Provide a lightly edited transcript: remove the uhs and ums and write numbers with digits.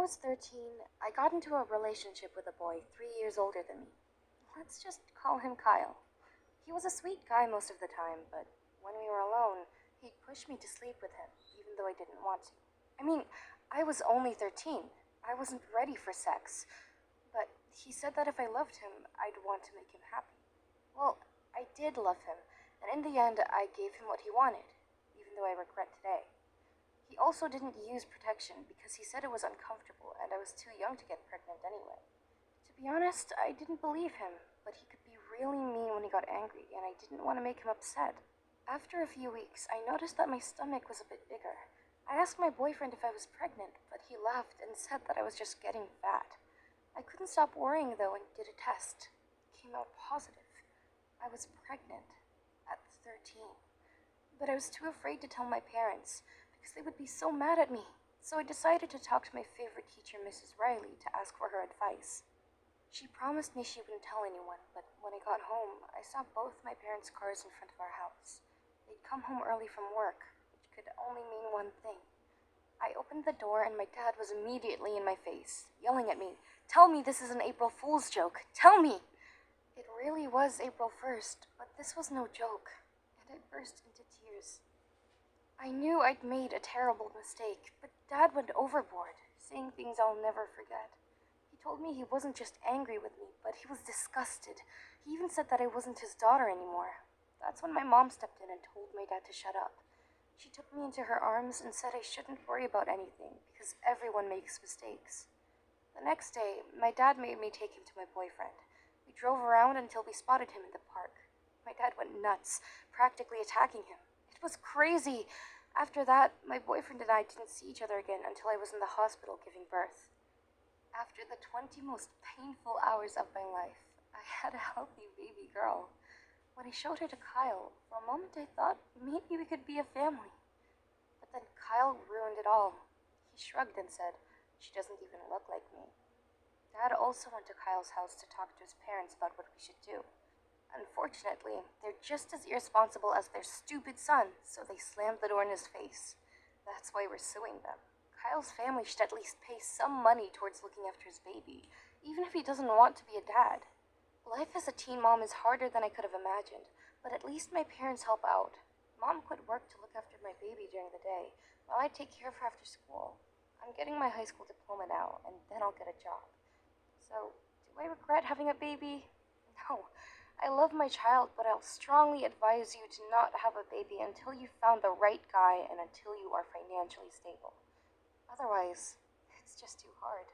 was 13, I got into a relationship with a boy 3 years older than me. Let's just call him Kyle. He was a sweet guy most of the time, but when we were alone, he'd push me to sleep with him, even though I didn't want to. I mean, I was only 13. I wasn't ready for sex. But he said that if I loved him, I'd want to make him happy. Well, I did love him, and in the end, I gave him what he wanted, even though I regret today. He also didn't use protection because he said it was uncomfortable and I was too young to get pregnant anyway. To be honest, I didn't believe him, but he could be really mean when he got angry, and I didn't want to make him upset. After a few weeks, I noticed that my stomach was a bit bigger. I asked my boyfriend if I was pregnant, but he laughed and said that I was just getting fat. I couldn't stop worrying though and did a test. It came out positive. I was pregnant at 13. But I was too afraid to tell my parents because they would be so mad at me. So I decided to talk to my favorite teacher, Mrs. Riley, to ask for her advice. She promised me she wouldn't tell anyone, but when I got home, I saw both my parents' cars in front of our house. They'd come home early from work, which could only mean one thing. I opened the door and my dad was immediately in my face, yelling at me, "Tell me this is an April Fool's joke! Tell me!" It really was April 1st, but this was no joke, and I burst into tears. I knew I'd made a terrible mistake, but Dad went overboard, saying things I'll never forget. He told me he wasn't just angry with me, but he was disgusted. He even said that I wasn't his daughter anymore. That's when my mom stepped in and told my dad to shut up. She took me into her arms and said I shouldn't worry about anything because everyone makes mistakes. The next day, my dad made me take him to my boyfriend. We drove around until we spotted him in the park. My dad went nuts, practically attacking him. It was crazy. After that, my boyfriend and I didn't see each other again until I was in the hospital giving birth. After the 20 most painful hours of my life, I had a healthy baby girl. When I showed her to Kyle, for a moment I thought maybe we could be a family. But then Kyle ruined it all. He shrugged and said, "She doesn't even look like me." Dad also went to Kyle's house to talk to his parents about what we should do. Unfortunately, they're just as irresponsible as their stupid son, so they slammed the door in his face. That's why we're suing them. Kyle's family should at least pay some money towards looking after his baby, even if he doesn't want to be a dad. Life as a teen mom is harder than I could have imagined, but at least my parents help out. Mom quit work to look after my baby during the day, while I take care of her after school. I'm getting my high school diploma now, and then I'll get a job. So, do I regret having a baby? No. I love my child, but I'll strongly advise you to not have a baby until you've found the right guy and until you are financially stable. Otherwise, it's just too hard.